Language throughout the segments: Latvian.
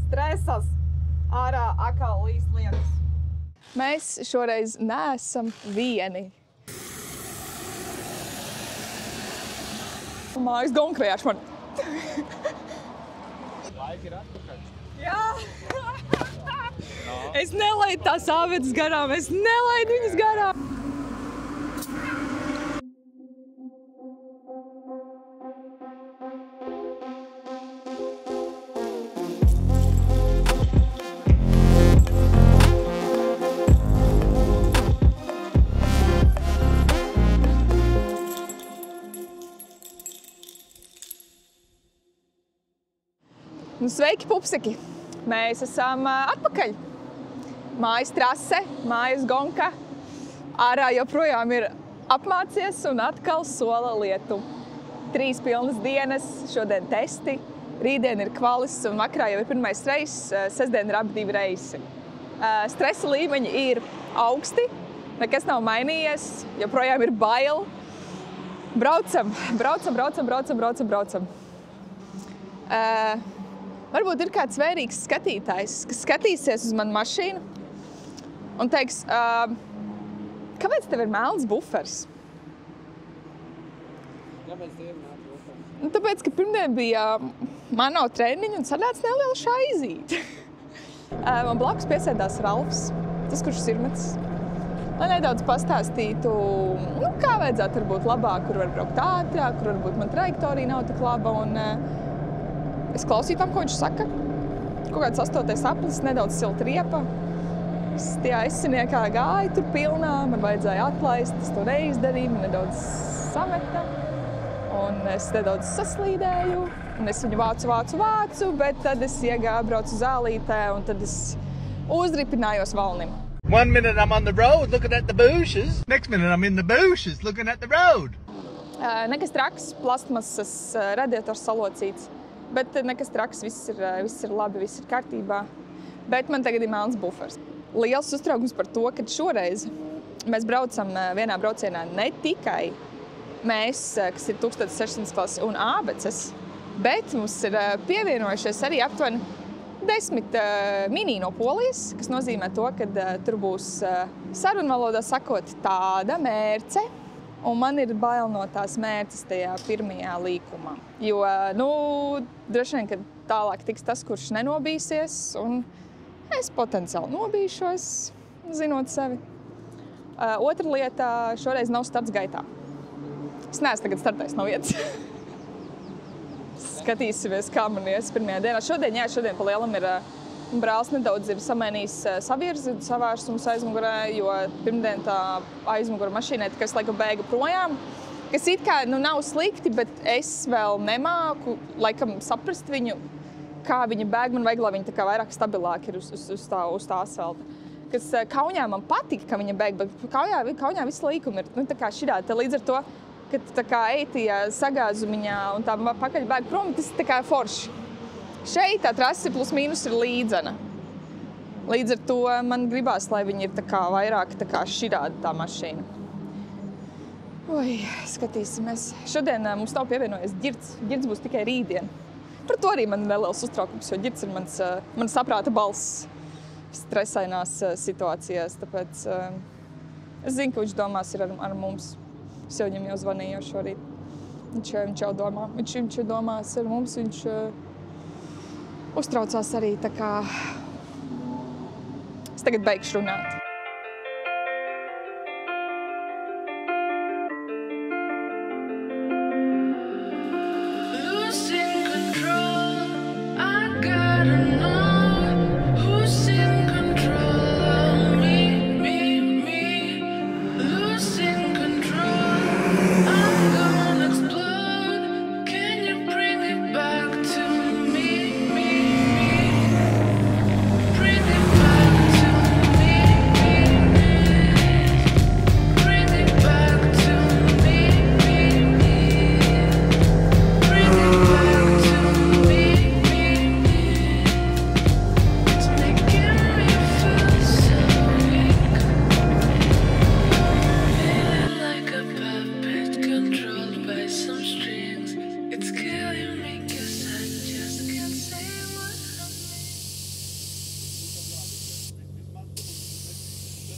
stresas. Ārā atkal līst lietus. Mēs šoreiz neesam vieni. Mājas gonkrējāš man. Laika ir atpakaļ. Jā! Es nelaidu tās āvetes garām, es nelaidu viņas garām. Sveiki, pupseki! Mēs esam atpakaļ. Mājas trase, mājas gonka. Ārā joprojām ir apmācies un atkal sola lietu. 3 pilnas dienas, šodien testi, rītdien ir kvalis un vakarā jau ir pirmais reiss, sestdien ir abi 2 reisi. Stresa līmeņi ir augsti, nekas nav mainījies, joprojām ir bail. Braucam. Varbūt ir kāds vērīgs skatītājs, kas skatīsies uz manu mašīnu un teiks, kāpēc tev ir melns bufers? Kāpēc tev ir melns bufers? Tāpēc, ka pirmdien bija mano treniņu un sanāca neliela šaizīte. Man blakus piesēdās Ralfs, tas, kurš sirmets, lai nedaudz pastāstītu, kā vajadzētu varbūt labāk, kur var braukt ātrāk, kur varbūt man trajektorija nav tik laba. Un, es klausīju tam, ko viņš saka. Kaut kāds 8. aplis, nedaudz silta riepa. Es tajā aizsiniekā gāju tur pilnā, man vajadzēja atlaist, es to neizdarīju, man nedaudz sameta. Un es nedaudz saslīdēju, un es viņu vācu, bet tad es braucu zālītē, un tad es uzripinājos valnim. 1 minute I'm on the road looking at the bushes. Next minute I'm in the bushes looking at the road. Nekas traks, plastmasas radiators salocīts. Bet nekas traks, viss ir labi, viss ir kārtībā. Bet man tagad ir melns bufers. Liels uztraukums par to, ka šoreiz mēs braucam vienā braucienā ne tikai mēs, kas ir 1600 klasi un ābeces, bet mums ir pievienojušies arī aptuveni 10 mini no Polijas, kas nozīmē to, ka tur būs sarunvalodā sakot tāda mērce. Un man ir bail no tās mērces tajā pirmajā līkumā. Jo, droši vien, ka tālāk tiks tas, kurš nenobīsies, un es potenciāli nobīšos, zinot sevi. Otra lieta, šoreiz nav starts gaitā. Es neesmu tagad startējis no vietas. Skatīsimies, kā man ies pirmajā dienā. Šodien pa lielam ir brālis nedaudz ir samainījis savirzi, savērsumus aizmugurē, jo pirmdien tā aizmugura mašīnē tikai laikam bēga projām. Kas it kā nav slikti, bet es vēl nemāku laikam saprast viņu, kā viņa bēg. Man vajag, lai viņa tā kā vairāk stabilāk ir uz tā asfalta. Kas Kaunijā man patika, ka viņa bēg, bet Kaunijā viss līkumi ir tā kā širādi. Līdz ar to, kad tā kā eitija sagāzumiņā un tā pakaļ bēg prom, tas tā kā forši. Šeit tā trase plus mīnus ir līdzena. Līdz ar to man gribās, lai viņi ir tā kā vairāk tā kā širādi tā mašīna. Skatīsimies. Šodien mums nav pievienojies Ģirds. Ģirds būs tikai rītdien. Par to arī man ir neliels uztraukums, jo Ģirds ir mans saprāta balss stresainās situācijās. Tāpēc es zinu, ka viņš domās ir ar mums. Es jau viņam jau zvanīju šorīt. Viņš jau domā. Viņš domās ar mums. Viņš uztraucās arī, tā kā es tagad beigšu runāt.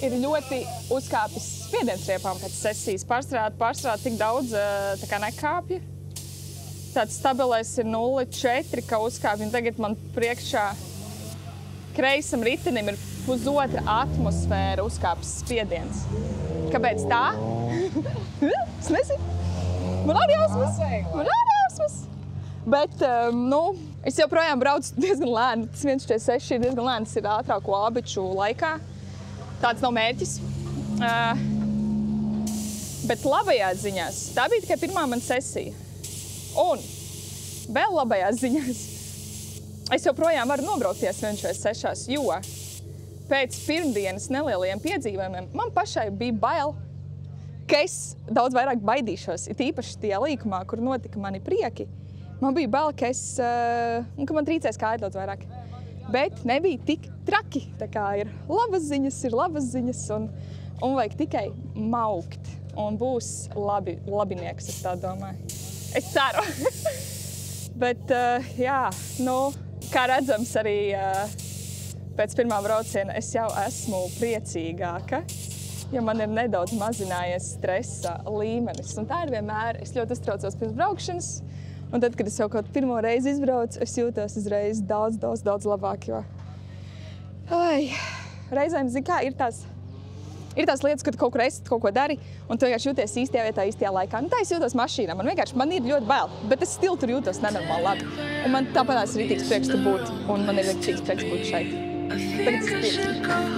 ir ļoti uzkāpis spiediens riepām pēc sesijas. Pārstrādā tik daudz tā kā nekāpja. Tāds stabilais ir 0,4, kā uzkāpja. Un tagad man priekšā kreisam ritenim ir 1,5 atmosfēra uzkāpis spiediens. Kāpēc tā? Es nezinu. Man arī jausmas. Bet, es joprojām braucu diezgan lēni. Tas 1,46 ir diezgan lēns, ir ātrāko ābeču laikā. Tāds nav mērķis. Bet labajās ziņās, tā bija tikai pirmā man sesija. Un vēl labajās ziņās, es joprojām varu nobraukties 1,46, jo pēc pirmdienas nelielajiem piedzīvojumiem man pašai bija bail, ka es daudz vairāk baidīšos, it īpaši tie līkumā, kur notika mani prieki. Man bija bail, ka man trīcēs kāja daudz vairāk. Bet nebija tik traki. Tā kā ir labas ziņas un vajag tikai maukt. Un būs labinieks, es tā domāju. Es ceru. Bet, jā, kā redzams arī pēc pirmā brauciena es jau esmu priecīgāka, jo man ir nedaudz mazinājies stresa līmenis. Un tā ir vienmēr, es ļoti uztraucos pirms braukšanas. Un tad, kad es jau kaut pirmo reizi izbraucu, es jūtos uzreiz daudz labāk, jo reizēm, zini kā, ir tās lietas, kad kaut kur esi, kaut ko dari, un tu vienkārši jūties īstajā vietā, īstajā laikā. Tā es jūtos mašīnā, man ir ļoti bail, bet es still tur jūtos nenormāli labi. Un man tāpēc ir rītīgs prieks tur būt, un man ir rītīgs prieks būt šeit. Tagad es priecīgi.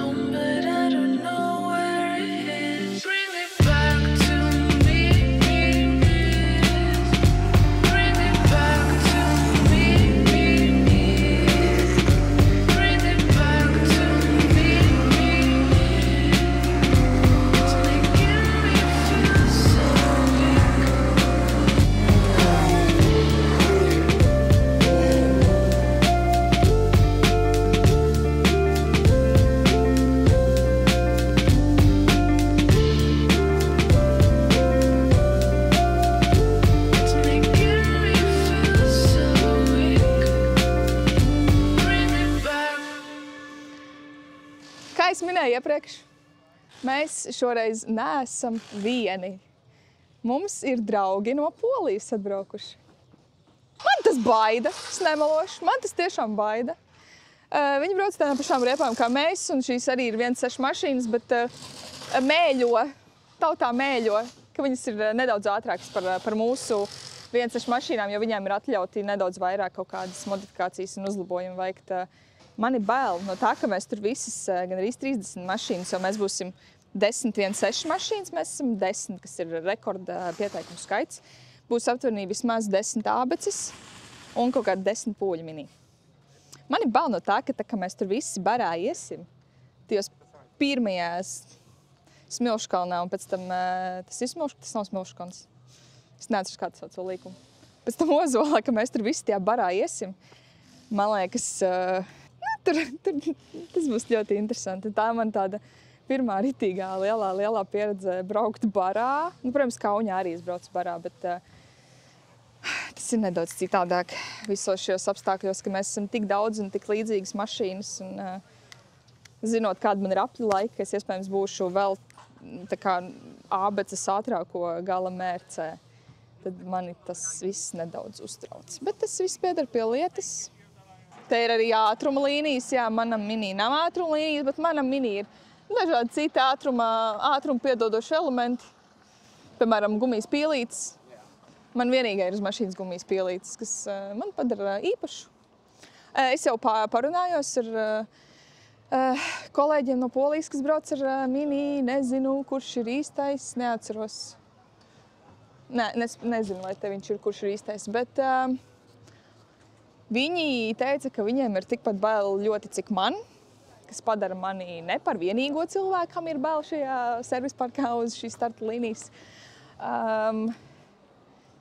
Kā es minēju iepriekš, mēs šoreiz neesam vieni. Mums ir draugi no Polijas atbraukuši. Man tas baida, es nemelošu, man tas tiešām baida. Viņi brauc tādām pašām riepām kā mēs, un šīs arī ir 1,6 mašīnas, bet tautā mēļo, ka viņas ir nedaudz ātrākas par mūsu 1,6 mašīnām, jo viņām ir atļauti nedaudz vairāk kaut kādas modifikācijas un uzlabojumi veikt. Man ir bail no tā, ka mēs tur visas gan arī 30 mašīnas, jo mēs būsim 10 1,6 mašīnas, mēs esam 10, kas ir rekorda pieteikumu skaits. Būs aptuveni vismaz 10 ābeces un kaut kādi 10 pūļu mini. Man ir bail no tā, ka mēs tur visi barā iesim, tajos pirmajās Smilškalnā, un pēc tam tas nav Smilškons. Es neatceros, kā tas sauc to līkumu. Pēc tam Ozolā, ka mēs tur visi tajā barā iesim, man liekas, tas būs ļoti interesanti. Tā man tāda pirmā ritīgā lielā pieredze braukt barā. Protams, Kaunijā arī es braucu barā, bet tas ir nedaudz citādāk visos šajos apstākļos, ka mēs esam tik daudz un tik līdzīgas mašīnas. Un, zinot, kāda man ir apļu laika, ka es iespējams būšu vēl tā kā ābeces ātrāko gala mērcē, tad mani tas viss nedaudz uztrauc. Bet tas viss pieder pie lietas. Te ir arī ātruma līnijas. Jā, manam mini nav ātruma līnijas, bet manam mini ir dažādi citi ātruma piedodoši elementi. Piemēram, gumijas pīlītes. Man vienīgai ir uz mašīnas gumijas pīlītes, kas man padara īpašu. Es jau parunājos ar kolēģiem no Polijas, kas brauc ar mini. Nezinu, kurš ir īstais, neatceros. Nezinu, vai te viņš ir, kurš ir īstais, bet viņi teica, ka viņiem ir tikpat bail ļoti, cik man, kas padara mani ne par vienīgo cilvēku, kam ir bail šajā servis parkā uz šīs starta līnijas.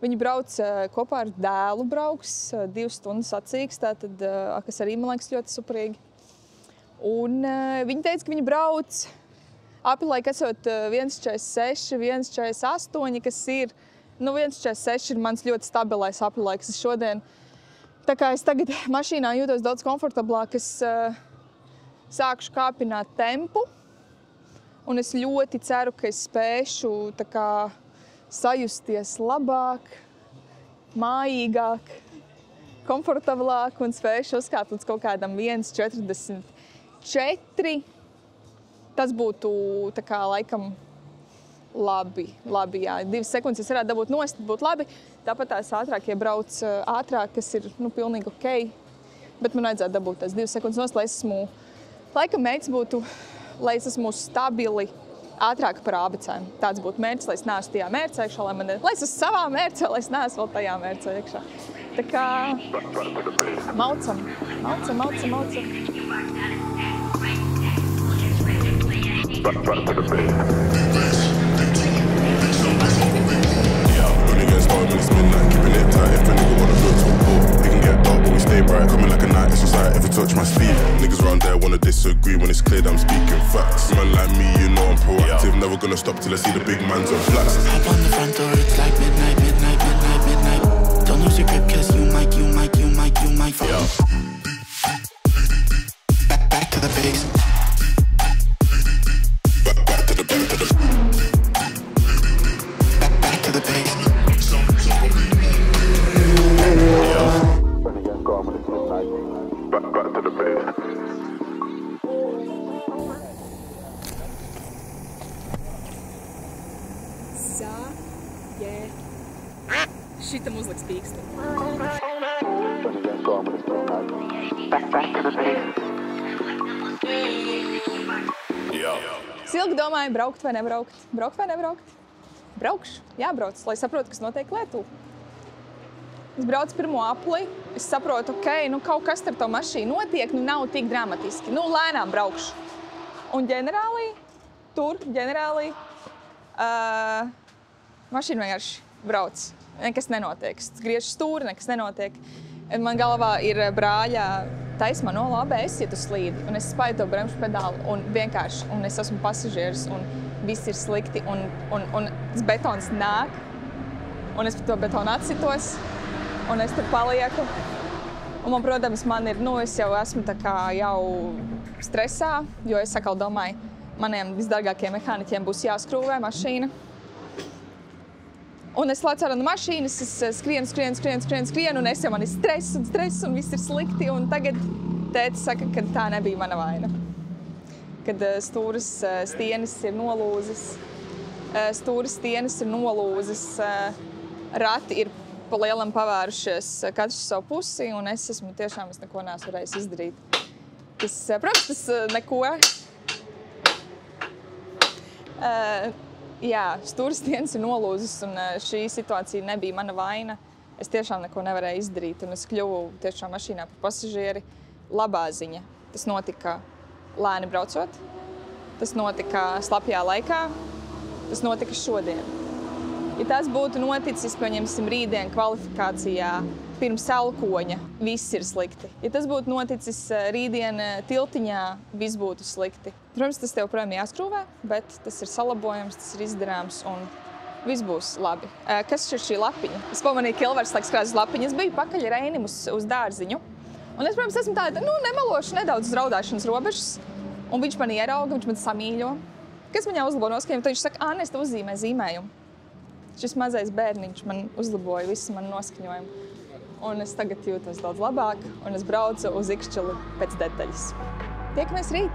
Viņi brauc kopā ar dēlu, brauks 2 stundas sacīgs, tātad, kas arī, man liekas, ļoti superīgi. Un viņi teica, ka viņi brauc apilaik esot 1,46, 1,48, kas ir, 1,46 ir mans ļoti stabilais apilaiks. Šodien, tā kā es tagad mašīnā jūtos daudz komfortablāk, es sākšu kāpināt tempu Un es ļoti ceru, ka es spēšu tā kā sajusties labāk, mājīgāk, komfortablāk un spēšu uzkāpt līdz kaut kādam 1,44. Tas būtu tā kā laikam labi, jā. 2 sekundes es varētu dabūt nost, būtu labi. Tāpat tās ātrāk, ja brauc ātrāk, kas ir pilnīgi ok. Bet man vajadzētu dabūt tās 2 sekundes nost, lai es esmu, laikam mērķis būtu, lai es esmu stabili ātrāk par ābecēm. Tāds būtu mērķis, lai es neesmu tajā mērcē iekšā, lai es esmu savā mērcē, lai es neesmu vēl tajā mērcē iekšā. Tā kā maucam. Stay bright, coming like a night, it's just like if you touch my sleeve. Niggas around there wanna disagree when it's clear that I'm speaking facts. Man like me, you know I'm proactive, never gonna stop till I see the big man's on flats. Hop on the front door, it's like midnight. Don't lose your grip, cause you might fall. Back to the base. Back to the base. Back to the base. Šitam uzliks pīkstu. Back to the base. Es ilgi domāju, braukt vai nebraukt. Braukt vai nebraukt? Braukšu, jābrauc, lai saprotu, kas notiek Lietuvā. Es braucu pirmo apli, es saprotu, ok, kaut kas ar to mašīnu notiek, nav tik dramatiski. Lēnām braukšu. Un ģenerāli, mašīna vienkārši brauc. Nekas nenotiek. Es griežu stūri, nekas nenotiek. Man galvā ir brāļa taisa manuāla ABS, ja tu slīdi. Un es spēju to bremžu pedāli un vienkārši, un es esmu pasažieris un viss ir slikti un tas betons nāk. Un es par to betonu atsitos. Un es tur palieku. Un man, protams, es jau esmu tā kā jau stresā, jo es atkal domāju, maniem visdārgākajiem mehāniķiem būs jāskrūvē mašīna. Un es lēcu ārā no mašīnas, es skrienu, un es jau man ir stress un viss ir slikti. Un tagad tēti saka, ka tā nebija mana vaina. Kad stūres stienis ir nolūzis, rati ir pa lielam pavērušies katrs savu pusi, un es neko neesmu varējis izdarīt. Protams, tas neko. Jā, stūres stienis ir nolūzis, un šī situācija nebija mana vaina. Es tiešām neko nevarēju izdarīt, un es kļuvu tiešām mašīnā par pasažieri. Labā ziņa. Tas notika lēni braucot, tas notika slapjā laikā, tas notika šodien. Ja tas būtu noticis, pieņemsim, rītdien kvalifikācijā pirms elkoņa, viss ir slikti. Ja tas būtu noticis rītdien tiltiņā, viss būtu slikti. Protams, tas tev projām jāskrūvē, bet tas ir salabojams, tas ir izdarāms un viss būs labi. Kas ir šī lapiņa? Es pamanīju, ka Ilvars krāz uz lapiņu. Es biju pakaļ Reinim uz dārziņu. Un es, protams, esmu tāda, nemelošu nedaudz uz raudāšanas robežas. Un viņš man ierauga, viņš man samīļo. Kas man jau uzlabo noskaņojumu? Tad viņš saka, Anne, es tev uzzīmēju zīmējumu. Šis mazais bērniņš man uzlaboja visu manu noskaņojumu. Un es tagad jūtos daudz labāk, un es braucu uz Ikšķili pēc detaļas. Tiekamies rīt!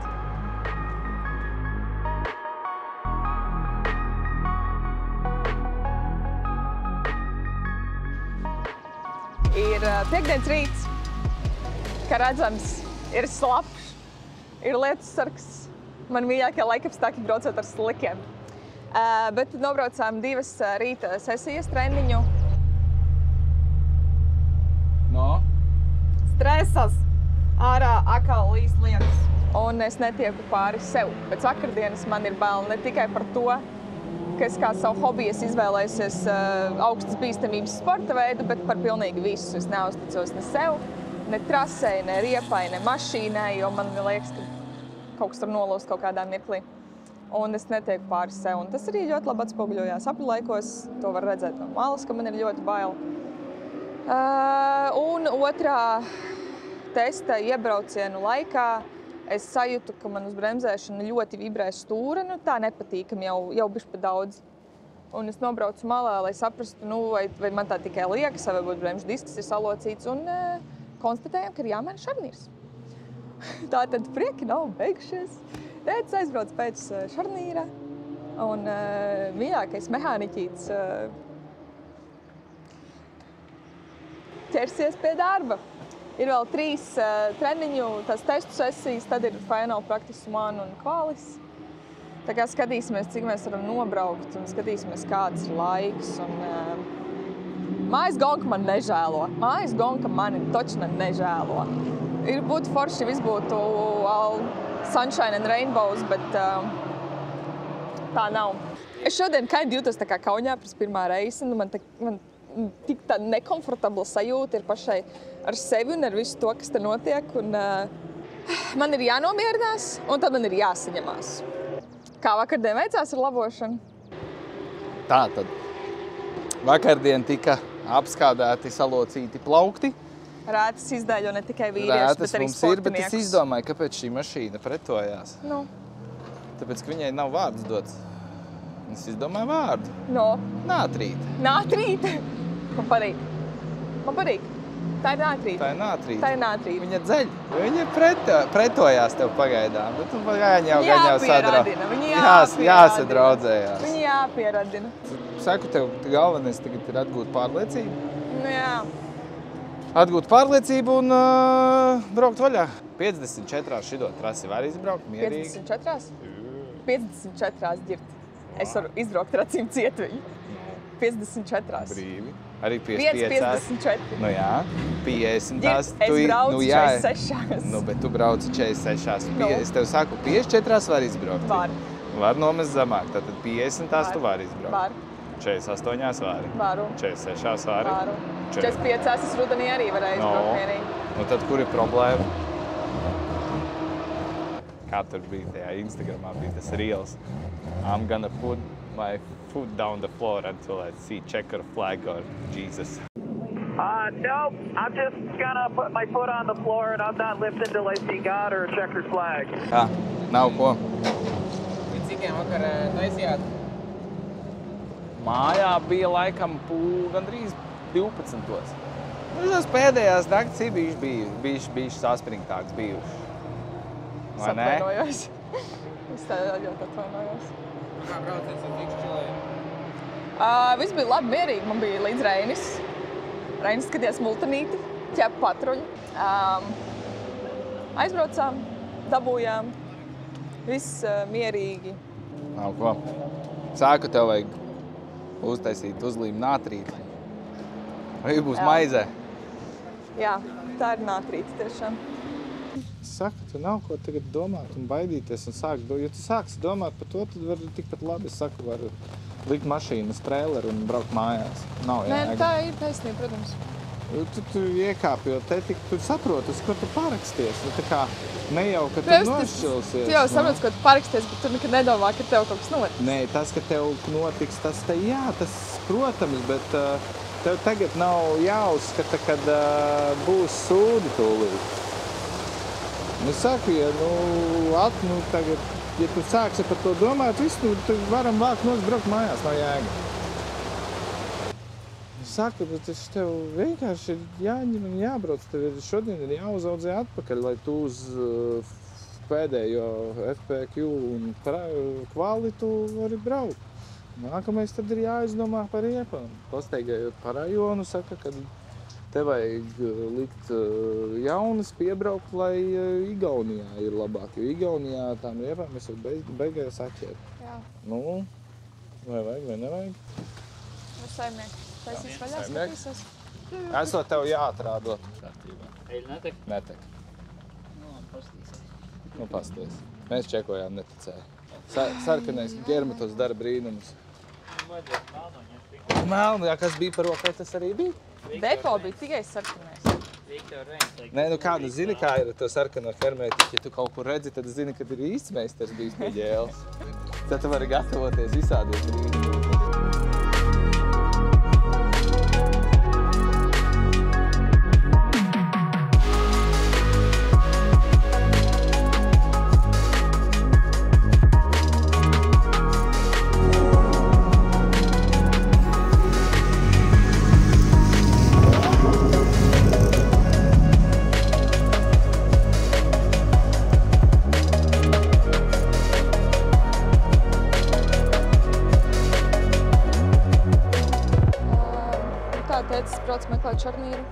Ir piekdienas rīts, kā redzams, ir slapš, ir lietussargs. Man mīļākie laikapstākļi braucot ar slikiem. Bet nobraucām 2 rīta sesijas treniņu. No? Stresas! Ārā atkal līst lietas. Un es netieku pāri sev. Pēc vakardienas man ir bail ne tikai par to, ka es kā savu hobiju izvēlējusies augstas bīstamības sporta veidu, bet par pilnīgi visu. Es neuzticos ne sev, ne trasei, ne riepai, ne mašīnai, jo man liekas, ka kaut kas tur nolūst kaut kādā mirklī. Un es netieku pāri sev. Un tas arī ļoti labi atspoguļojās apļu laikos. To var redzēt no malas, ka man ir ļoti bail. Un otrā testa iebraucienu laikā Es sajūtu, ka man uz bremzēšana ļoti vibrē stūra, nu tā nepatīkami jau bišķi pa daudz. Un es nobraucu malā, lai saprastu, vai man tā tikai liekas, vai varbūt bremžu disks ir salocīts, un konstatējam, ka ir jāmaina šarnīrs. Tātad prieki nav beigušies. Tētis aizbrauc pēc šarnīra, un mīļākais mehāniķīts ķersies pie darba. Ir vēl 3 treniņu, tās testu sesijas, tad ir final practice 1 un kvalis. Tā kā skatīsimies, cik mēs varam nobraukt un skatīsimies, kāds ir laiks. Mājas gonka man nežēlo. Mājas gonka mani točna nežēlo. Ir būtu forši, ja viss būtu all sunshine and rainbows, bet tā nav. Es šodien jūtos tā kā Kaunijā pēc pirmā reize. Man tik tā nekomfortabla sajūta ir pašai ar sevi un ar visu to, kas te notiek. Un, man ir jānomierinās un tad man ir jāsaņemās. Kā vakardien veicās ar labošanu? Tā tad. Vakardien tika apskādēti salocīti plaukti. Rētas izdaļo ne tikai vīrieši, bet arī sportinieks. Bet es izdomāju, kāpēc šī mašīna pretojās. Nu. Tāpēc, ka viņai nav vārds dots. Es izdomāju vārdu. No. Nātrīte. Nātrīte? Man patīk. Man patīk. Tā ir nātrīte. Tā ir nātrīte. Tā ir nātrīte. Viņa dzeļ. Viņa pretojās tev pagaidām. Bet tu gan jau jāpieradina. jāsadraudzējās. Viņa jāpieradina. Saku tev, galvenais tagad ir atgūt pārliecību. Nu jā. Atgūt pārliecību un braukt vaļā. 54 šito trasi var izbraukt mierīgi. 54? 54 ģirt. Es varu izbraukt ar acīm ciet viņu. 54. Brīvi. Arī 55. 54. Nu jā, 50. Es braucu 46. Nu, bet tu brauci 46. Es tev saku, 54 var izbraukt. Var nomest zemāk, tātad 50. tu var izbraukt. Var. 48 vari. Varu. 46 vari. Varu. 45 es rudenī arī varēju izbraukt mierīgi. Nu tad kur ir problēma? Kā tur bija tajā Instagramā, bija tas reels. I'm gonna put my foot down the floor until I see checker flag or Jesus. Nope. I'm just gonna put my foot on the floor and I'm not lifting until I see God or a checkered flag. Kā? Nav ko? Līdz cikiem vakar taisījāt? Mājā bija laikam gandrīz 12. Tās pēdējās naktis ir bijuši saspringtāks bijuši. Vai ne? Atvainojos. Es tā ļoti atvainojos. Kā brauciens ar tikšu čilējiem? Viss bija labi, mierīgi. Man bija līdz Reinis. Reinis skatījās multinīti, ķepa patruļu. Aizbraucām, dabūjām. Viss mierīgi. Nav ko. Sāku tev vajag uztaisīt uzlīmu nātrīti. Vai būs maizē? Jā, tā ir nātrīte tiešām. Saka, tu nav ko tagad domāt un baidīties un sākt. Ja tu sāksi domāt par to, tad var tikpat labi, es saku, var likt mašīnu uz traileru un braukt mājās. Nav jēga. Nē, tā ir taisnība, protams. Tu iekāpi, jo te tik tu saproti, uz ko tu paraksties. Tā kā ne jau, ka tu nošķilsies. Tu jau saproti, ko tu paraksties, bet tu nekad nedomā, ka tev kaut kas notiks. Nē, tas, ka tev notiks, tas te jā, tas, protams, bet tev tagad nav jāuzskata, kad būs sūdi tūlīt. Nu, saku, ja tagad, ja tu sāksi par to domāt, visu, tad varam vākt braukt mājās, nav jēga. Saku, bet es tev vienkārši ir jāņem un jābrauc. Tev šodien ir jāuzaudzē atpakaļ, lai tu uz pēdējo FPQ un kvalitu vari braukt. Nākamais tad ir jāizdomā par riepām. Pasteigējot pa rajonu, saka, kad te vajag likt jaunas piebraukt, lai Igaunijā ir labāk, jo Igaunijā tām riepām mēs jau beigās atķēt. Jā. Nu, vai vajag, vai nevajag? Nu, saimnieki. Taisīs vaļā, skatīsies. Esot tev jāatrādot. Eļu netek? Netek. Nu, pastīsies. Nu, pasties. Mēs čekojām, neticēja. Sarkanais Germatos dara brīnumus. Vajadzētu melno ņemt. Melno, jā, kas bija par rokai, tas arī bija? Depo bija tikai sarkanais. Nē, nu kādu zini, kā ir to sarkano hermētiķi. Ja tu kaut kur redzi, tad zini, kad ir īsts meistars bijis pie ģēles. Tad tu vari gatavoties visādos brīnumus. braukt šarnīru.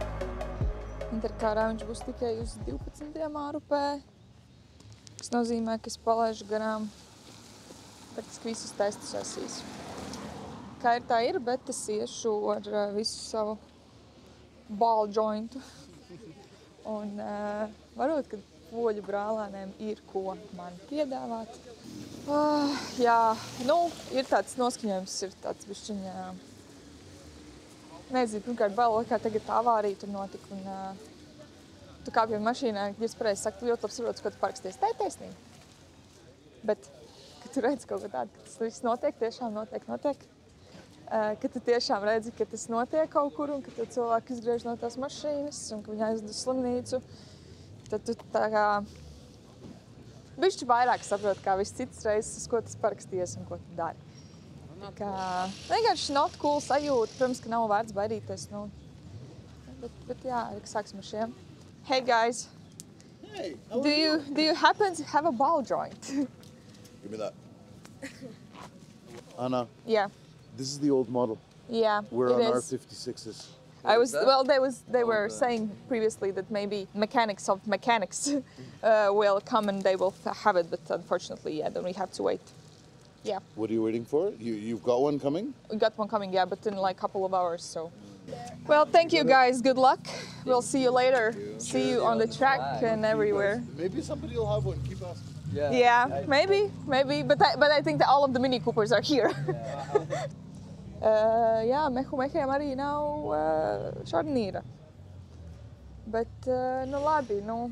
Interkārā viņš būs tikai uz 12. ārupē. Tas nozīmē, ka es palaižu garām praktiski visus testus esīs. Kā ir tā ir, bet es iešu ar visu savu ball jointu. Un varbūt, ka poļu brālēniem ir ko man piedāvāt. Jā, nu, ir tāds noskaņojums, ir tāds bišķiņā. Nezinu, pirmkārt, bail, kā tagad avārija tur notika. Un tu kāpji mašīnā, ja es pareizi saku, tu ļoti labi saprotu, ko tu paraksties. Tā ir taisnība. Bet, kad tu redzi kaut ko tādu, ka tas viss notiek, tiešām notiek. Ka tu tiešām redzi, ka tas notiek kaut kur un ka tu cilvēki izgriež no tās mašīnas un ka viņi aizved uz slimnīcu, tad tu tā kā bišķi vairāk saproti, kā viss citas reizes, uz ko tas parakstījies un ko tu dari. Kā vienkārši not cool sajūta, protams, ka nav vērts baidīties, nu. Bet jā, sāksim ar šiem. Hey guys, Hey, do you happen to have a ball joint? give me that. Anna, Yeah, this is the old model. yeah, We're it on is. R56s. They were saying previously that maybe mechanics of mechanics will come and they will have it, but unfortunately, yeah, then we have to wait. Yeah, What are you waiting for? You've got one coming? we got one coming, yeah, but in like a couple of hours, so. Well, thank you guys, good luck. We'll see you later. See you on the track and everywhere. Maybe somebody will have one. Keep asking. Yeah, maybe, but I think that all of the Mini Coopers are here. Jā, Mehiem arī nav šarnīra. Bet, nu labi, nu,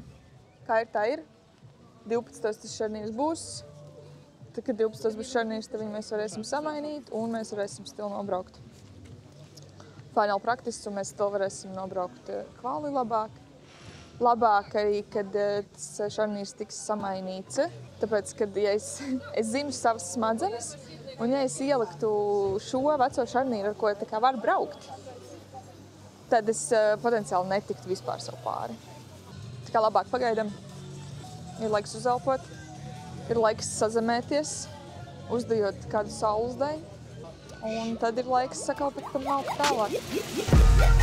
kā ir tā ir. 12. tas šarnīrs būs. Tad, kad 12. būs šarnīrs, tad viņu mēs varēsim samainīt un mēs varēsim stilu nobraukt. Final practice, un mēs stilu varēsim nobraukt kvali labāk. Labāk arī, kad tas šarnīrs tiks samainīts. Tāpēc, kad ja es zinu savas smadzenes, un ja es ieliktu šo veco šarnīru, ar ko tā kā var braukt, tad es potenciāli netiktu vispār savu pāri. Tā kā labāk pagaidam. Ir laiks uzelpot, ir laiks sazemēties, uzdejot kādu saules deju, un tad ir laiks sakalpot tam malku tālāk.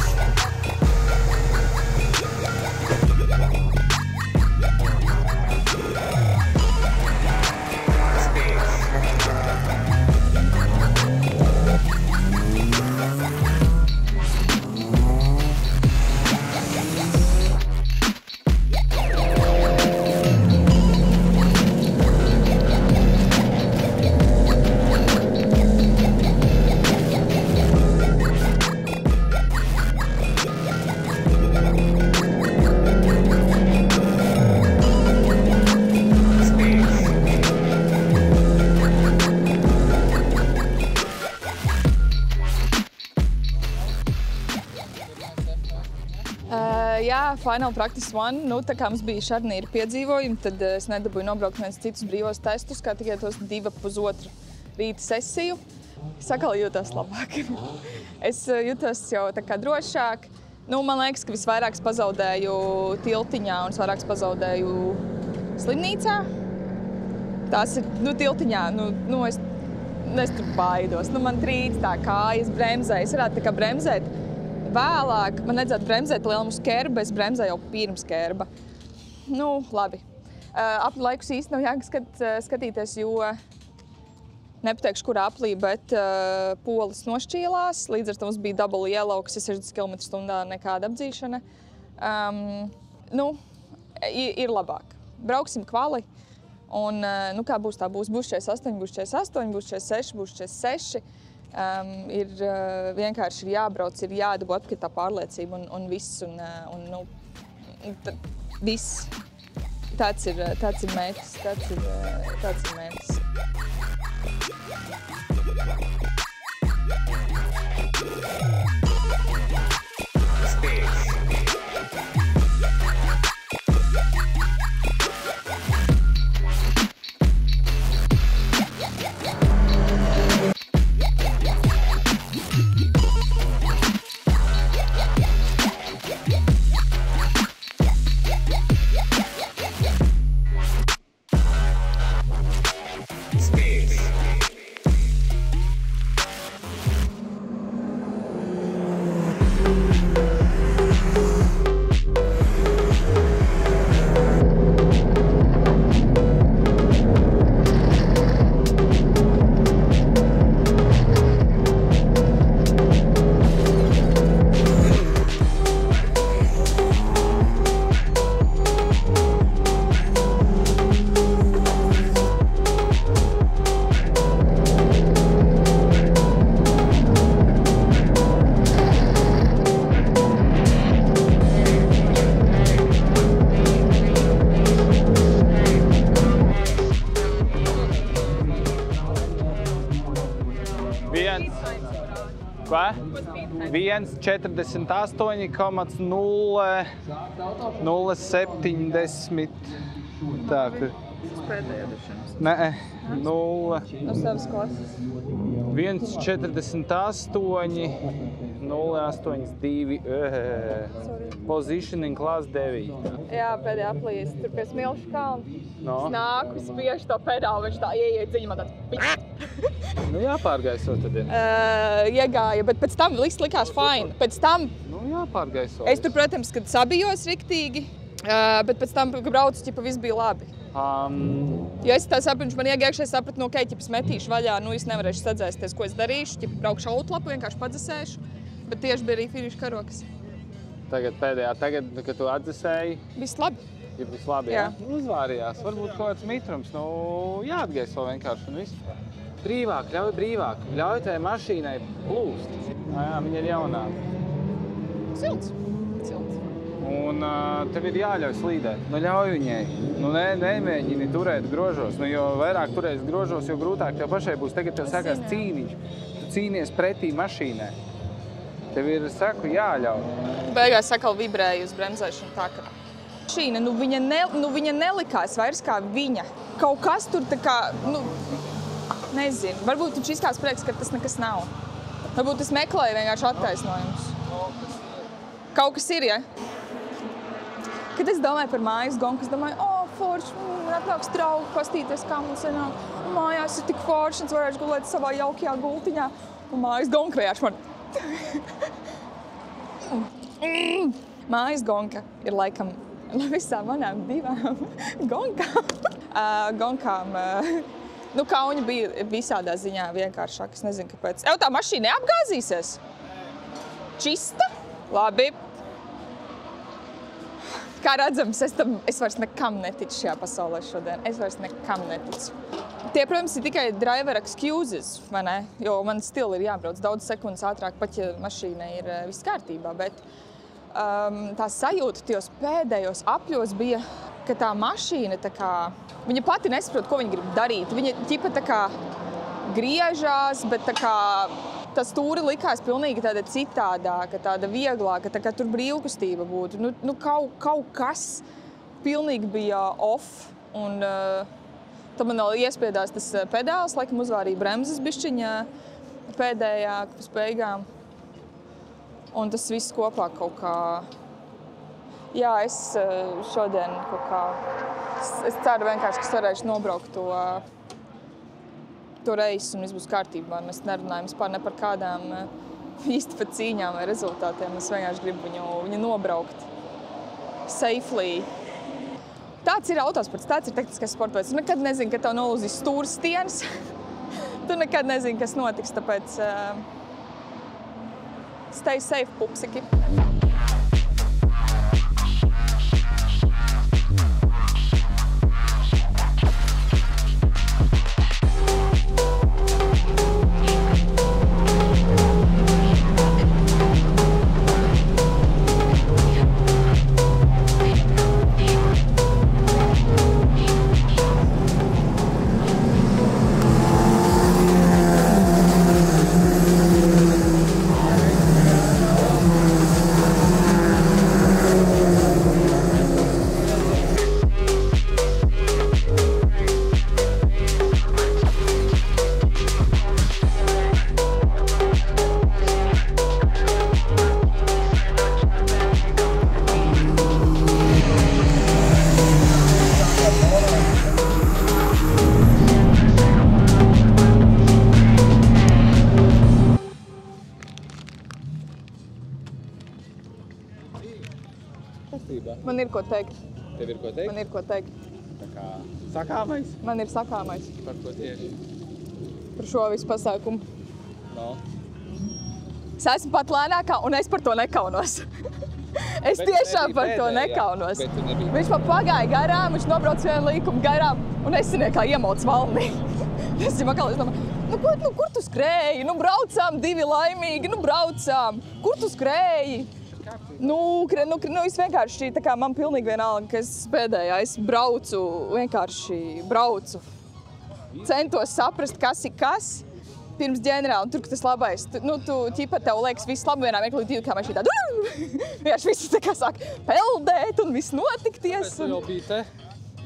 Jā, Final Practice 1. Nu, tā kā mums bija šarnīra piedzīvojumi, tad es nedabūju nobraukt viens citus brīvos testus, kā tikai tos 2,5 rīta sesiju. Es atkal jūtos labāk. Es jūtos jau tā kā drošāk. Nu, man liekas, ka visvairāk pazaudēju tiltiņā un visvairāk pazaudēju slimnīcā. Tās ir, nu, tiltiņā, nu es tur baidos. Nu, man trīc tā kājas bremzē. Es varētu tā kā bremzēt vēlāk. Man nedzētu bremzēt lielam uz kerba, es bremzēju jau pirms kerba. Nu, labi. Apli laikus īsti nav jāskatīties, jo nepateikšu, kurā aplī, bet polis nošķīlās. Līdz ar to mums bija double yellow, kas ir 60 km/h nekāda apdzīšana. Nu, ir labāk. Brauksim kvali. Un, nu, kā būs, tā būs. Būs 48, būs 48, būs 46, būs 46. Vienkārši ir jābrauc, ir jādabū atpakaļ tā pārliecība un viss. Nu, viss. Tāds ir mērķis. Tāds ir mērķis. Vai? 1,48,070. Tā, Pēdējā dažs. nē, 0. No savas klases. 1,48,082. Position in class 9. Jā, pēdējā aplīs. Tur pie Smilšu kalna. No. Es nāku, spiežu to pedālu, viņš tā ieiet dziļi, man tāds Nu jāpārgaiso tad ir. iegāja, bet pēc tam viss likās fine. Pēc tam Nu jāpārgaiso. es tur, protams, kad sabijos riktīgi, bet pēc tam, kad braucu, ķipa, viss bija labi. Jo es tā sapratu, viņš man iegājuši, es sapratu, nu, ok, ķipa, es metīšu vaļā, nu, es nevarēšu sadzēsties, ko es darīšu, ķipa, braukšu outlapu, vienkārši padzesēšu, bet tieši bija arī finiša karokas. Tagad, kad tu atdzesēji, Viss labi. ja viss labi, Jā. Uzvārījās. Varbūt kaut kāds mitrums, nu, jāatgaiso vienkārši un viss. Brīvāk, ļauj tai mašīnai plūst. Jā, viņa ir jaunā. Silts. Un tev ir jāļauj slīdēt. Nu, ļauj viņai. Nu, nemēģini turēt grožos. Nu, jo vairāk turēs grožos, jo grūtāk tev pašai būs. Tagad tev sākās cīniņš. Tu cīnies pretī mašīnai. Tev ir, saku, jāļauj. Beigās sakal vibrēja uz bremzēšanu tā, ka mašīna, viņa nelikās vairs kā viņa. Kaut kas tur tā kā, nezinu. Varbūt viņš izskās prieks, ka tas nekas nav. Varbūt es meklēju vienkārši attaisnojumus. Kaut kas ir, ja? Kad es domāju par mājas gonku, es domāju, forši, man atnāks draugi pastīties, kā mums sanāk. Mājās ir tik forši, es varēšu gulēt savā jaukajā gultiņā. Un mājas gonka vienkārši man... Mājas gonka ir laikam visām manām divām gonkām. Kauņa bija visādā ziņā vienkāršāk, es nezinu, kāpēc. Tā mašīna neapgāzīsies? Čista? Labi. Kā redzams, es vairs nekam neticu šajā pasaulē šodien. Es vairs nekam neticu. Tie, protams, ir tikai driver excuses, vai ne? Jo man stili ir jābrauc daudz sekundes ātrāk, pat ja mašīna ir viss kārtībā, bet tā sajūta tajos pēdējos apļos bija, ka tā mašīna tā kā, viņa pati nesaprot, ko viņa grib darīt. Viņa ķipa tā kā griežās, bet tā kā tā stūri likās pilnīgi tāda citādāka, tāda vieglāka, tā kā tur brīvkustība būtu. Nu kaut kas pilnīgi bija off, un tad man vēl iespiedās tas pedāls, laikam uzvārīja bremzes bišķiņā pēdējā pēc beigām. Un tas viss kopā kaut kā... Jā, es šodien kaut kā... Es ceru vienkārši, ka es varēšu nobraukt to reisu un viss būs kārtībā. Mēs nerunājam vispār ne par kādām īsti pat cīņām vai rezultātiem. Es vienkārši gribu viņu nobraukt safely. Tāds ir autosports, tāds ir tehniskais sports. Tu nekad nezini, ka tev nolūzīs stūras stienas. Tu nekad nezini, kas notiks, tāpēc stay safe, pupsiki. Man ir ko teikt. Tev ir ko teikt? Man ir ko teikt. Tā kā sakāmais? Man ir sakāmais. Par ko tieši? Par šo visu pasākumu. No. Es esmu pat lēnākā, un es par to nekaunos. Es tiešām par to nekaunos. Viņš man pagāja garām, viņš nobrauc vienu līkumu garām, un es kā iemauc valnī. Es domāju, kur tu skrēji? Braucām divi laimīgi, braucām. Kur tu skrēji? Es vienkārši, tā kā man pilnīgi vienalga, ka es pēdējā, es vienkārši braucu. Centos saprast, kas ir kas, pirms ģenerāla, un tur, ka tas labais, tu ķipa tev liekas viss labi, vienā mirklī divi, kā mašīna tā, vienkārši viss tā kā sāk peldēt un viss notikties. Tu jau biji te?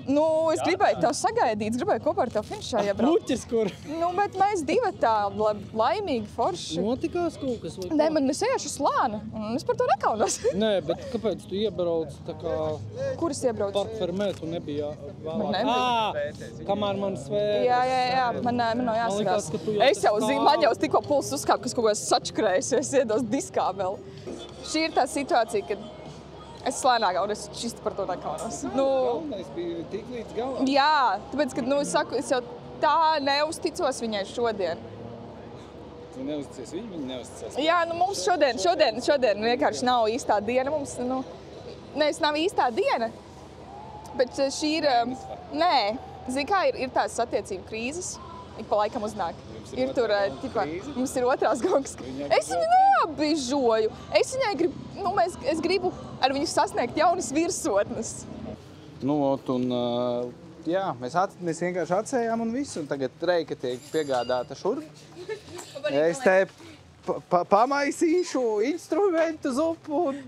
Nu, es gribēju tev sagaidīt, gribēju kopā ar tev finišā iebraukt. Puķis, kur? Nu, bet mēs divi tā laimīgi, forši. Notikās kaut kas? Nē, man es iešu slāni, un es par to nekaunos. Nē, bet kāpēc tu iebrauc tā kā... Kuras iebrauc? Park Fermē, tu nebija vēlāk. Man nebija. Kamēr man svērs. Jā, man nav jāsakās. Es jau zinu, man jau tikko pulss uzkāp, kas kaut ko sačkrējis, es iedos diskā vēl. Šī ir tā situācija, kad es slēnāk, un es čisti par to nekaunos. Galvenais bija tik līdz galam. Jā, tāpēc, kad, saku, es jau tā neuzticos viņai šodien. Tu neusticies viņu neusticās. Jā, mums šodien vienkārši nav īstā diena. Mums, nevis nav īstā diena, bet šī ir, nē, zini kā, ir tās attiecību krīzes, ik pa laikam uznāk. Ir tur, tipā, mums ir otrās gaugas. Es viņu neapbižoju. Es viņai gribu, es gribu ar viņu sasniegt jaunas virsotnes. Nu, un, jā, mēs vienkārši atsējām un visu, un tagad Reika tiek piegādāta šurp. Es te pamaisīšu instrumentu zupu un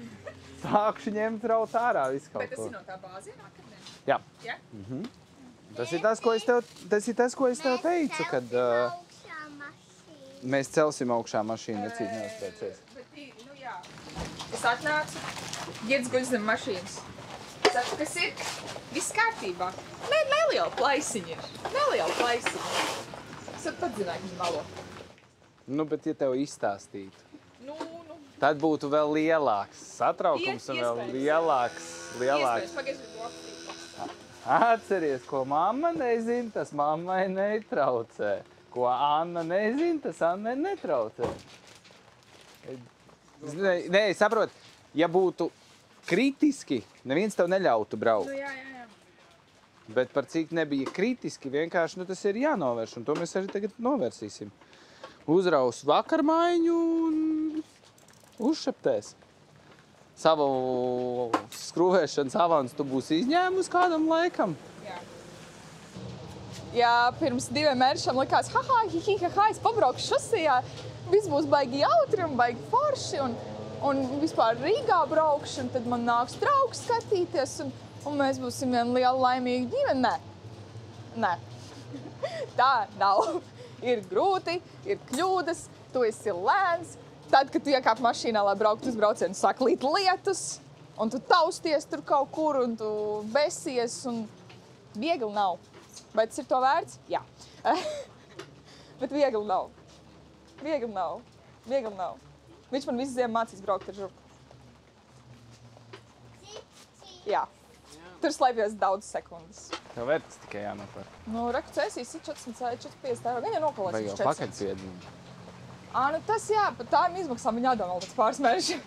sākšu ņemt raut ārā visu kaut ko. Bet tas ir no tā bāzienā, kad ne? Jā. Ja? Tas ir tas, ko es tev teicu, kad mēs celsim augšā mašīnu, necīt neuztraucies. Bet, jā. Es atnācu, Girds guļ zem mašīnas. Saku, kas ir? Viss kārtībā. Neliela plaisiņa ir. Neliela plaisiņa. Es pat zināju, ka viņš malo. Nu, bet ja tev izstāstītu, tad būtu vēl lielāks satraukums un vēl lielāks. Atceries, ko mamma nezina, tas mammai netraucē. Ko Anna nezina, tas Annai netraucē. Nē, saprot, ja būtu kritiski, neviens tev neļautu braukt. Jā. Bet par cik nebija kritiski, vienkārši tas ir jānovērš, un to mēs arī tagad novērsīsim. Uzraus vakarmaiņu un uzšeptēs. Savu skrūvēšanas avansu tu būsi izņēmus kādam laikam. Jā, pirms 2 mēnešiem likās, es pabraukšu šosejā, viss būs baigi jautri un baigi forši, un vispār Rīgā braukšu, un tad man nāks draugs skatīties, un mēs būsim viena liela laimīga ģimene. Nē. Tā nav. Ir grūti, ir kļūdas, tu esi lēns. Tad, kad tu iekāp mašīnā, lai brauktu uz braucienu, sāk līt lietus, un tu tausties tur kaut kur, un tu besies, un viegli nav. Vai tas ir to vērts? Jā. Bet viegli nav. Viņš man visu ziemu mācīs braukt ar žurku. Jā. Tur slēpjas daudz sekundes. Tev vērts tikai jānopēr. Nu, reku cēsīs ir 45 eiro. Gan jau nokolēs Vai jau 400. pakaļpiedzību? Nu tas jā, pat tām izmaksām viņa jādomā pēc pāris mēnešiem.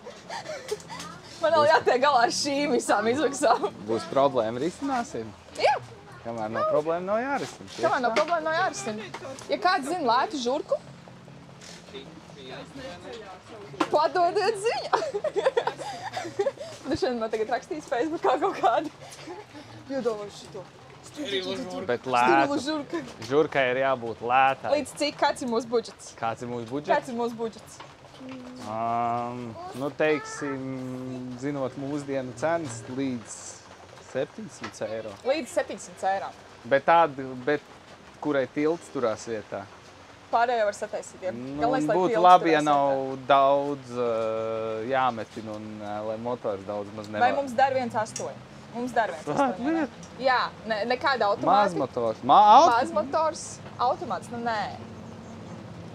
Man vēl jātiek galā ar šīm visām izmaksām. Būs problēma, risināsim. Jā. Kamēr nav problēma, nav jārisina. Kamēr nav problēma, nav jārisina. Ja kāds zina lētu žurku, padodiet ziņu. Šodien man tagad rakstīs Facebookā kaut kādu. Iedomāju šito. Bet lēta. Žurkai ir jābūt lētai. Līdz cik? Kāds ir mūsu budžets? Kāds ir mūsu budžets? Nu, teiksim, zinot mūsdienu cenas, līdz 700 eiro. Līdz 700 eiro. Bet kurai tilts turās vietā? Pārējo var sataisīt. Būtu labi, ja nav daudz jāmetina un lai motors daudz maz nevar. Vai mums der 1.8? Mums der 1.8. Jā, nekāda automātika. Mazmotors. Mazmotors, automāts, nē.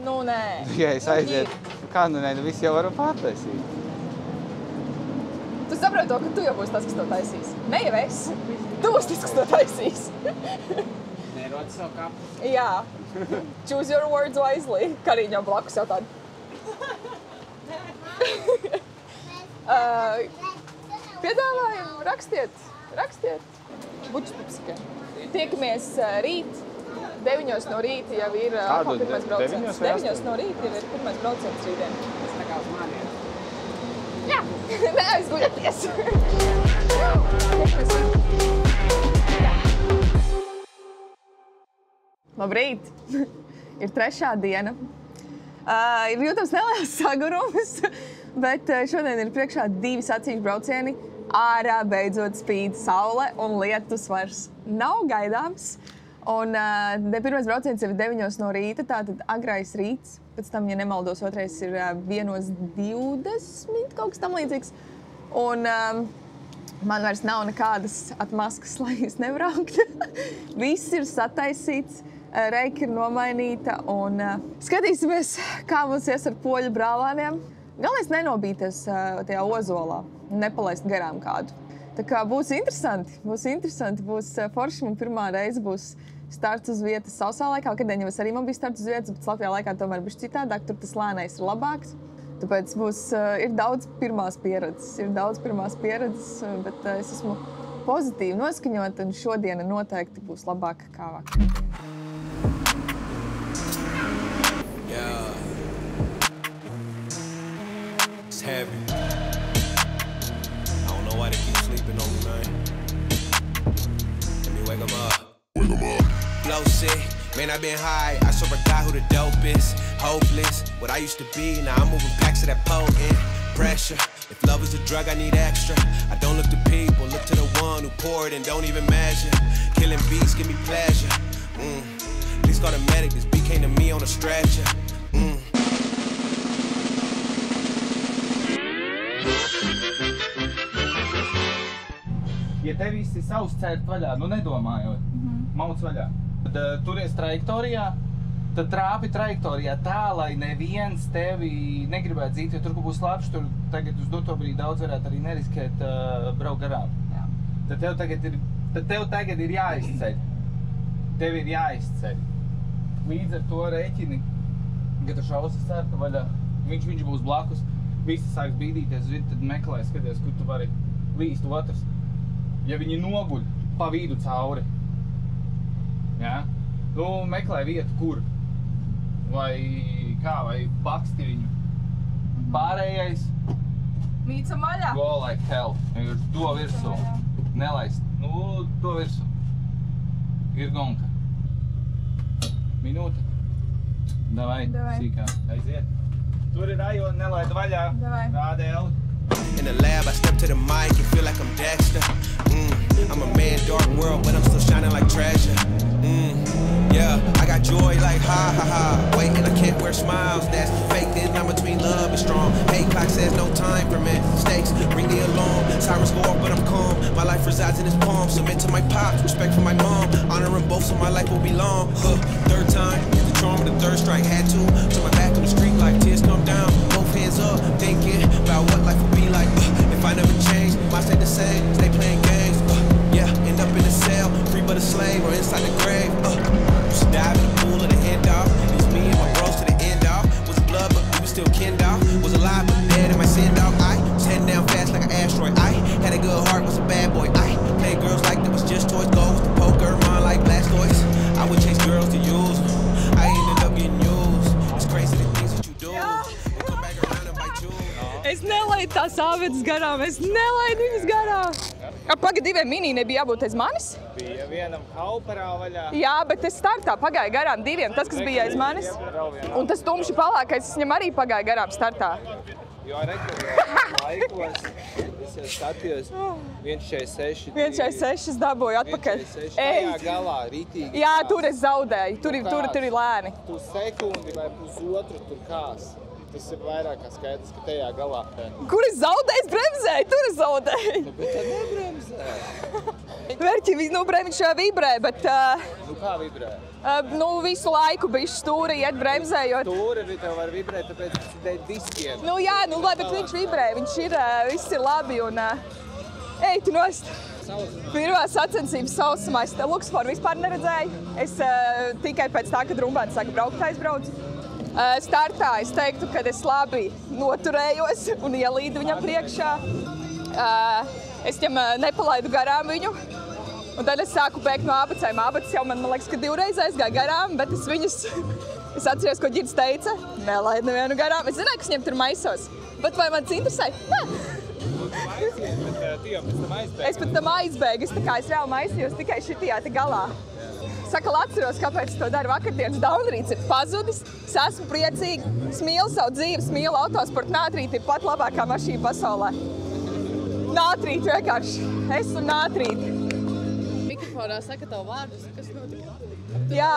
Nē. Ja es aizietu, kā visi jau varam pārtaisīt. Tu saproti to, ka tu jau būsi tas, kas to taisīs. Ne jau es. Tu būsi tas, kas to taisīs. Nerod savu kapu. Jā. Choose your words wisely. Kariņa jau blakus jau tāda. Piedāvājumu, rakstiet. Buču pupsikai. Tiekamies rīt. 9 no rīta jau ir pirmais brauciens. 9 no rīta jau ir pirmais brauciens rītdien. Tas tā kā uz maniem. Jā, neaizguļaties. Labrīt! Ir 3. diena. Ir jūtams neliels sagurums, bet šodien ir priekšā 2 sacīkšu braucieni. Ārā beidzot spīd saule un lietus vairs nav gaidāms. Un pirmais brauciens jau ir 9 no rīta, tātad agrais rīts. Pēc tam, ja nemaldos, otrais ir 1:20, kaut kas tam līdzīgs. Un man vairs nav nekādas atmaskas, lai es nebrauktu. Viss ir sataisīts. Reika ir nomainīta un skatīsimies, kā mums ies ar poļu brālēniem. Galvenais nenobīties tajā ozolā, nepalaist garām kādu. Tā kā būs interesanti, būs forši. Man pirmā reize būs starts uz vietas sausā laikā. Kad jau arī man bija starts uz vietas, bet Latvijā laikā tomēr bišķi citādāk, tur tas lēnais ir labāks. Tāpēc ir daudz pirmās pieredzes, bet es esmu pozitīvi noskaņota un šodiena noteikti būs labāka kā vakar. Yeah, it's heavy. I don't know why they keep sleeping on me, man. Let me wake 'em up. Flow sick, man, I been high. I serve a guy who the dopest, hopeless. What I used to be, now I'm moving packs to that potent pressure. If love is a drug, I need extra. I don't look to people, look to the one who poured and don't even measure. Killing beats give me pleasure. Please call the medic, this beat came to me on a stretcher. Ja tev viss ir savs cērt vaļā, nu nedomājot, mauc vaļā. Tad turies trajektorijā, tad trāpi trajektorijā tā, lai neviens tevi negribētu dzīt, jo tur, kur būs labs, tur tagad uz doto brīdi daudz varētu arī neriskēt braukt garām. Jā. Tad tev tagad ir jāizceļ. Tev ir jāizceļ. Līdz ar to rēķini, kad tu šausi cērta vaļā, viņš būs blakus, visi sāks bīdīties uz vidu, tad meklē, skaties, kur tu vari līst otrs. Ja viņi noguļ pa vidu cauri, ja? Nu, meklē vietu, kur. Vai baksti viņu. Pārējais Mīcam vaļā. go like hell. Do virsū. Nelaist. Nu, do virsū. Ir gonka. Minūte. Davai, sīkā. Aiziet. Tur ir ajoni, nelaid vaļā. Rāda Eli. In the lab, I step to the mic and feel like I'm Dexter. I'm a man, dark world, but I'm still shining like treasure. Yeah, I got joy like ha ha ha. Wait, and I can't wear smiles. That's fake. Then I'm between love and strong. Hate clock says no time for mistakes. Ring the alarm. Sirens go off, but I'm calm. My life resides in his palm. Submit to my pops, respect for my mom. Honoring both, so my life will be long. Third time, hit the charm of the third strike. Had to turn my back on the street like tears come down. Both hands up, thinking about what life will be like. If I never change, might stay the same. Stay playing games. Yeah, end up in a cell, free but a slave, or inside the grave. Used to dive in the pool of the end off. It's me and my bros to the end off. Was blood, but we was still kin off. Was alive, but dead in my send off. I was heading down fast like an asteroid. I had a good heart, was a bad boy. I played girls like that was just toys. Go with the poker, mine like Blastoise. I would chase girls to use them. I ended up getting used. It's crazy the things that you do. You come back around and bite you. Es nelaidu tās āvedes garām, es nelaidu viņas garām. Pagad 2 mini nebija jābūt aiz manis? Bija vienam kauperā vaļā. Jā, bet es startā pagāju garām 2, tas, kas bija aiz manis. Un tas tumši palākais, es viņam arī pagāju garām startā. Jo laikos, es jau skatījos 1.46. 1.46 es dabūju atpakaļ. 1.46 tajā galā, rītīgi. Jā, tur es zaudēju, tur ir lēni. Tu sekundi vai pusotru tur kās. Tas ir vairāk kā skaidrs, ka tajā galā. Kur es zaudēju? Es bremzēju, tur es zaudēju. Nu, bet tad nebremzē. Vērķi, viņš vibrē, bet... Nu, kā vibrē? Visu laiku bišķi stūri iet bremzējot. Stūri tev var vibrēt, tāpēc tas ir dēļ diskiem. Nu jā, bet viņš vibrē, viss ir labi un... Ej, tu nost! Pirmā sacensības sausumā es Luksforu vispār neredzēju. Es tikai pēc tā, kad Rumbāns saka braukt, aizbraucu. Startā es teiktu, ka es labi noturējos un ielīdu viņam priekšā. Es viņam nepalaidu garām viņu. Un tad es sāku bēgt no ābacēm. Ābacis jau man liekas, ka 2 reizes aizgāja garām, bet es atceros, ko Ģirds teica. Nelaidu nevienu garām. Es zināju, kas viņam tur maisos. Bet vai man tas interesē? Tu jau pēc tam aizbēgi. Es pēc tam aizbēgu. Es reāli maisījos tikai šitijā te galā. Es atkal atceros, kāpēc es to daru. Vakardienas downrīts ir pazudis. Es esmu priecīga, smīlu savu dzīvi, smīlu autosportu. Nātrīt ir pat labākā mašīna pasaulē. Nātrīt vienkārši. Es un nātrīt. Mikrofonā saka tavu vārdus, kas notika? Jā,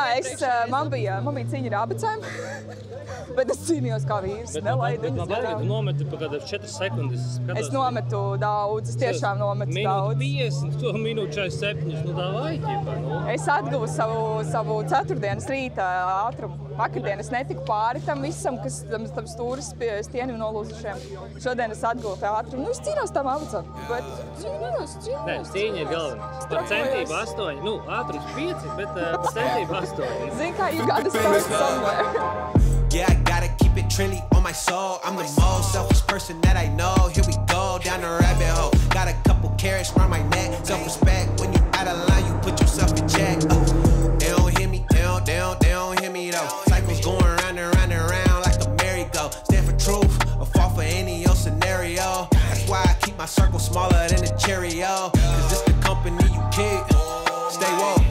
man bija cīņa ar abecēm, bet es cīnījos kā vīrs, nelaidu viņas garām. Tu nometi pa kādā 4 sekundes. Es nometu daudz, es tiešām nometu daudz. Minūte 50, minūte 47, nu tā vajag. Es atguvu savu ceturtdienas rīta ātrumu. Vakardien es netiku pāri tam visam, kas tam stūris stienim nolūzušiem. Šodien es atguvu tā ātrumu. Nu, es cīnos tām abecēm, bet cīnos. Nē, cīņa ir galvenā. Par centību 8, nu, ātrums 5, bet centību 8. Zini, kā you gotta start somewhere. Yeah, I gotta keep it trendy on my soul. I'm the most selfish person that I know. Here we go, down the rabbit hole. Got a couple carrots around my neck. Self-respect, when you out of line, you put yourself in check. They don't hear me, they don't hear me though. Cycles going round and round and round like a merry-go. Stand for truth, or fall for any old scenario. That's why I keep my circle smaller than a Cheerio. Cause this the company you keep. Stay woke,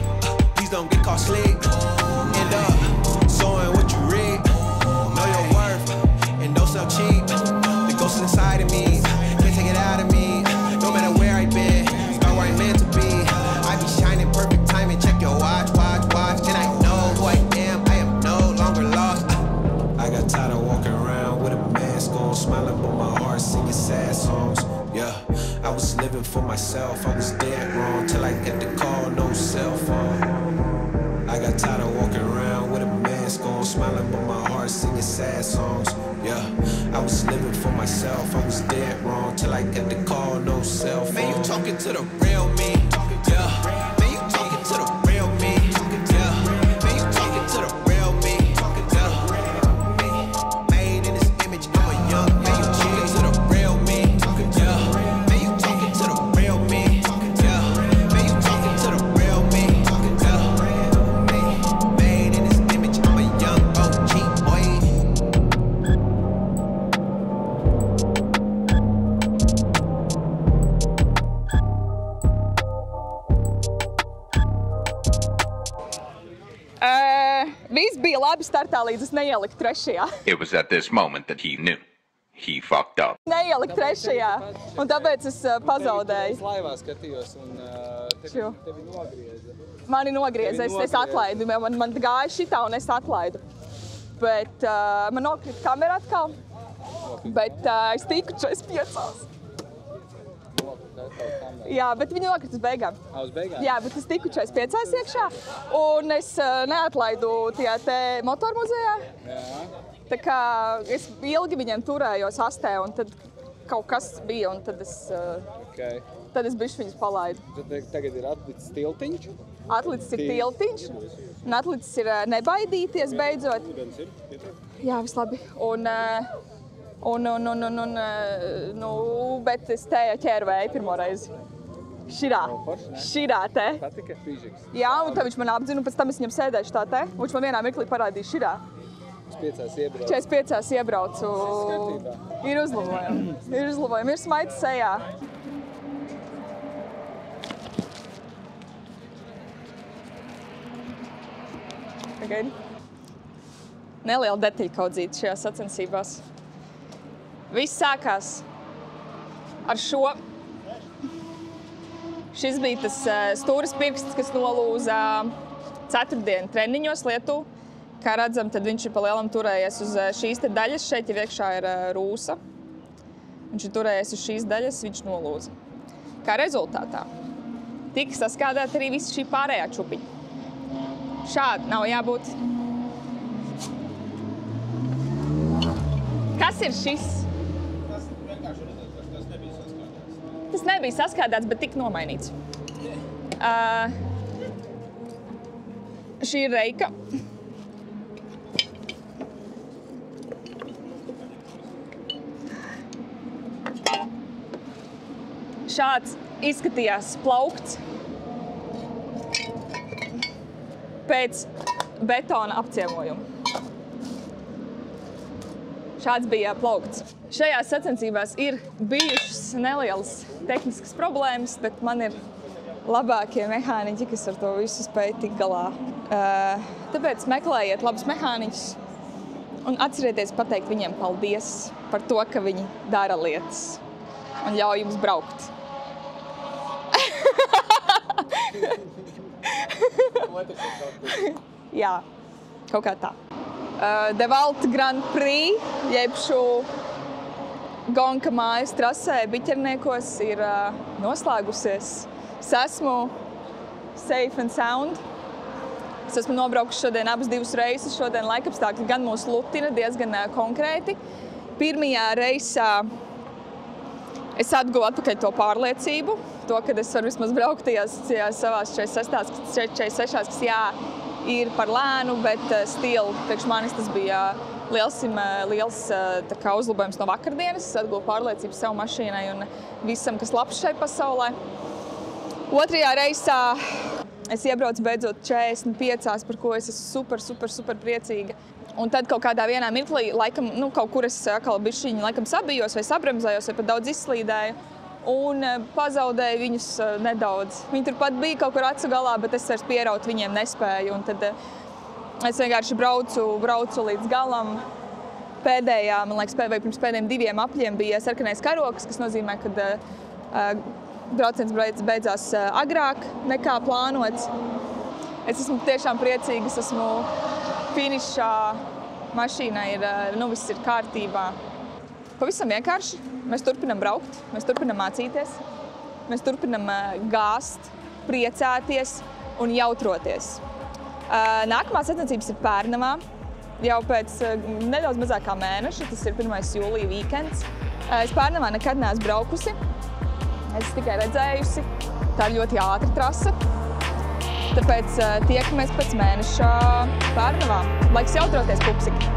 please don't get caught sleep. End up sowing what you reap. Know your worth, and don't sell cheap. The ghost inside of me, can't take it out of me. No matter where I've been, start where I'm meant to be. I be shining perfect timing, check your watch. And I know who I am no longer lost. I got tired of walking around with a mask on, smiling but my heart singing sad songs. Yeah, I was living for myself, I was dead wrong, till I get the call, no cell phone. I got tired of walking around with a mask on, smiling but my heart singing sad songs. Yeah, I was living for myself, I was dead wrong, till I get the call, no cell phone. Man, you talking to the real me, yeah. Man, you talking to the real me, yeah. Man, you talking to the real me, yeah. Made in this image, I'm a young man. You talking to the real me, yeah. Man, you talking to the real me, yeah. Man, you talking to the real me, yeah. Made in this image, I'm a young OG boy. Viss bija labi startā, līdz es neieliku trešajā. It was at this moment that he knew. He fucked up. Neieliku trešajā, un tāpēc es pazaudēju. Es laivā skatījos un tevi nogrieza. Mani nogrieza, es atlaidu. Man gāja šitā un es atlaidu. Bet man nokrita kamera atkal. Bet es tiku 45. Jā, bet viņi nokrita uz beigām. Uz beigām? Jā, bet es tiku 45 iekšā, un es neatlaidu tajā te motormuzejā. Jā. Tā kā es ilgi viņiem turējos astē, un tad kaut kas bija, un tad es bišķi viņus palaidu. Tad tagad ir atlicis tiltiņš? Atlicis ir tiltiņš, un atlicis ir nebaidīties beidzot. Jā, viss labi. Bet es te ķēru vēju pirmo reizi. Širā te. Patika? Fīžiks. Jā, un tad viņš man apdzina, un pēc tam es viņam sēdēšu tā te. Viņš man vienā mirklī parādīja širā. 45 iebraucu. Ir uzlabojumi. Ir smaids sejā. Pagaidi. Neliela detaļkaudzīte šajās sacensībās. Viss sākās ar šo. Šis bija tas stūres pirksts, kas nolūza ceturtdienu treniņos Lietuvā. Kā redzam, tad viņš ir pa lielam turējies uz šīs te daļas. Šeit jau iekšā ir rūsa. Viņš ir turējies uz šīs daļas, viņš nolūza. Kā rezultātā tika saskādēta arī visa šī pārējā čupiņa. Šādi nav jābūt. Kas ir šis? Tas nebija saskādēts, bet tika nomainīts. Šī ir reika. Šāds izskatījās plaukts pēc betona apciemojuma. Šāds bija plaukts. Šajās sacensībās ir bijušas nelielas tehniskas problēmas, bet man ir labākie mehāniķi, kas ar to visu spēj tikt galā. Tāpēc meklējiet labus mehāniķus un atcerieties pateikt viņiem paldies par to, ka viņi dara lietas un ļauj jums braukt. Jā, kaut kā tā. Devalt Grand Prix, jeb šo Gonka mājas trasē Biķerniekos ir noslēgusies. Es esmu safe and sound. Es esmu nobraukusi šodien abas divas reizes. Šodien laikapstākļi gan mūs lutina diezgan konkrēti. Pirmajā reisā es atguvu atpakaļ to pārliecību, to, kad es varu vismaz braukt tajās savās 46, kas jā, ir par lēnu, bet still, priekš manis tas bija liels tā kā uzlabojums no vakardienas. Es atguvu pārliecību savu mašīnai un visam, kas labs šai pasaulē. Otrajā reisā es iebraucu beidzot 45, par ko es esmu super priecīga. Un tad kaut kādā vienā mirklī, laikam, kaut kur es atkal bišķiņi laikam sabijos vai sabremzējos vai pat daudz izslīdēju un pazaudēju viņus nedaudz. Viņi turpat bija kaut kur acu galā, bet es vairs pieraut viņiem nespēju. Un tad es vienkārši braucu līdz galam. Pēdējā, man liekas, vai pirms pēdējiem 2 apļiem bija sarkanais karoks, kas nozīmē, ka brauciens beidzās agrāk nekā plānots. Es esmu tiešām priecīga, es esmu finišā, mašīnā viss ir kārtībā. Pavisam vienkārši, mēs turpinam braukt, mēs turpinam mācīties, mēs turpinam gāzt, priecāties un jautroties. Nākamā sacensības ir Pērnavā, jau pēc nedaudz mazākā mēneša, tas ir 1. jūlija weekends. Es Pērnavā nekad neesmu braukusi, es tikai redzējusi, tā ir ļoti ātra trasa. Tāpēc tiekamies pēc mēneša Pērnavā. Laiks jautroties, pupsiki!